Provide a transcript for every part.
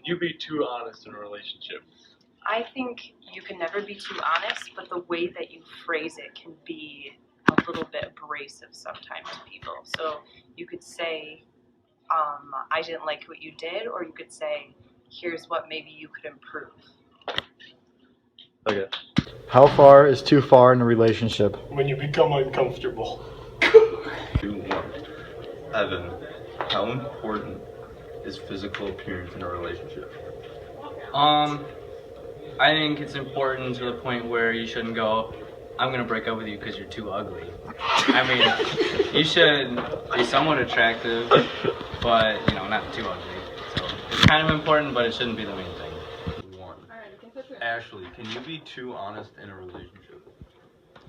you be too honest in a relationship? I think you can never be too honest, but the way that you phrase it can be a little bit abrasive sometimes to people. So you could say, I didn't like what you did, or you could say, here's what maybe you could improve. Okay. How far is too far in a relationship? When you become uncomfortable. 2-1. Evan, how important is physical appearance in a relationship? I think it's important to the point where you shouldn't go, I'm gonna break up with you because you're too ugly. I mean, you should be somewhat attractive, but not too ugly. So it's kind of important, but it shouldn't be the main thing. 1. Ashley, can you be too honest in a relationship?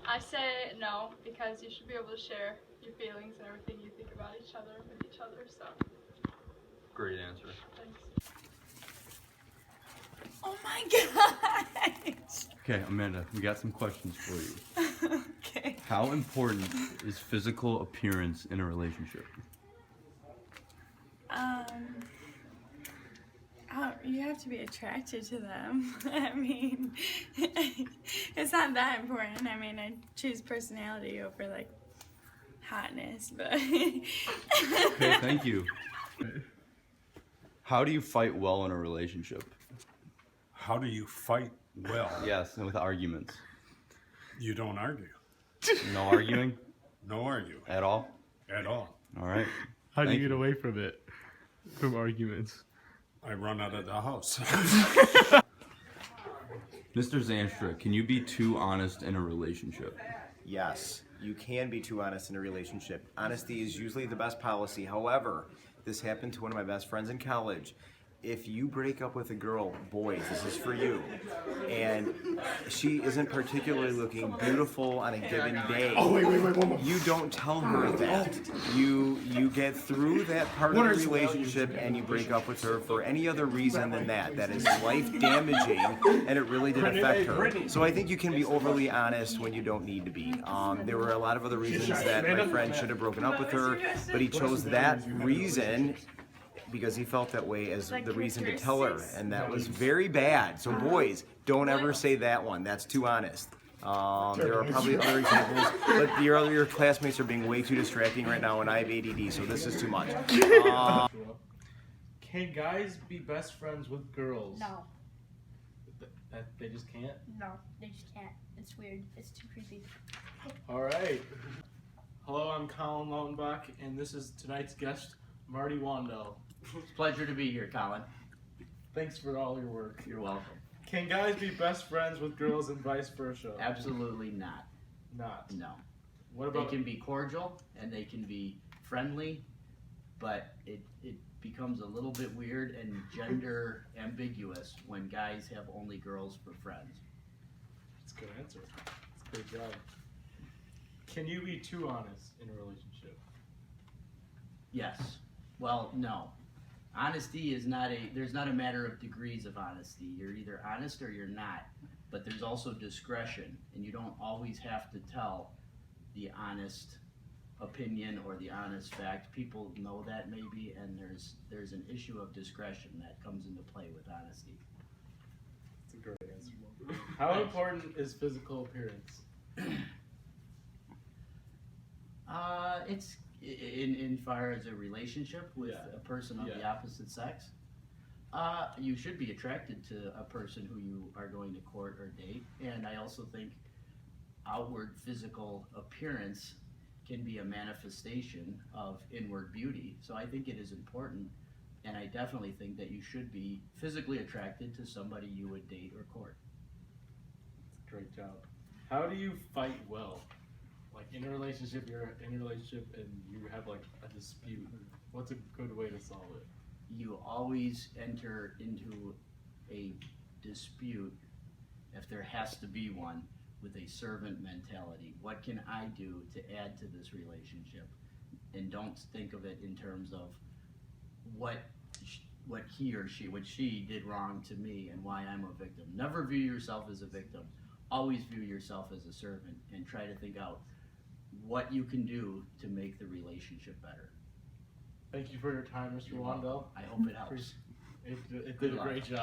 I say no, because you should be able to share your feelings and everything you think about each other with each other, so Great answer. thanks. Oh my gosh! Okay, Amanda, we got some questions for you. Okay. How important is physical appearance in a relationship? You have to be attracted to them. I mean, it's not that important. I mean, I choose personality over like hotness, but. Okay, thank you. How do you fight well in a relationship? How do you fight well? Yes, and with arguments. You don't argue. No arguing No argue at all? at all. All right. How do Thank you get you. away from it? From arguments? I run out of the house. Mr. Zanstra, can you be too honest in a relationship? Yes, you can be too honest in a relationship. Honesty is usually the best policy. However, this happened to one of my best friends in college. If you break up with a girl, boys, this is for you, and she isn't particularly looking beautiful on a given day, you don't tell her that. You get through that part of the relationship and you break up with her for any other reason than that. That is life damaging, and it really did affect her. So I think you can be overly honest when you don't need to be. There were a lot of other reasons that my friend should have broken up with her, but he chose that reason because he felt that way as the reason to tell her, and that was very bad. So boys, don't ever say that one. That's too honest. There are probably other examples, but your classmates are being way too distracting right now, and I have ADD, so this is too much. Can guys be best friends with girls? No, That they just can't? no, they just can't. It's weird. It's too creepy. Alright. Hello, I'm Colin Lautenbach, and this is tonight's guest, Marty Wandel. It's a pleasure to be here, Colin. Thanks for all your work. You're welcome. Can guys be best friends with girls and vice versa? Absolutely not. Not. No. What They about can be cordial and they can be friendly, but it becomes a little bit weird and gender ambiguous when guys have only girls for friends. That's a good answer. That's a great job. Can you be too honest in a relationship? Yes. Well, no. Honesty is there's not a matter of degrees of honesty. You're either honest or you're not. But there's also discretion, and you don't always have to tell the honest opinion or the honest fact. People know that maybe, and there's an issue of discretion that comes into play with honesty. That's a great answer. How important is physical appearance? It's in far as a relationship with Yeah. a person of the Yeah. opposite sex. You should be attracted to a person who you are going to court or date, and I also think outward physical appearance can be a manifestation of inward beauty. So I think it is important, and I definitely think that you should be physically attracted to somebody you would date or court. That's a great job. How do you fight well? Like in a relationship, you're in a relationship and you have like a dispute. What's a good way to solve it? You always enter into a dispute, if there has to be one, with a servant mentality. What can I do to add to this relationship? And don't think of it in terms of what he or she, what she did wrong to me and why I'm a victim. Never view yourself as a victim. Always view yourself as a servant and try to think out what you can do to make the relationship better. Thank you for your time, Mr. You're Wandel. welcome. I hope it helps. It Good did a luck. great job.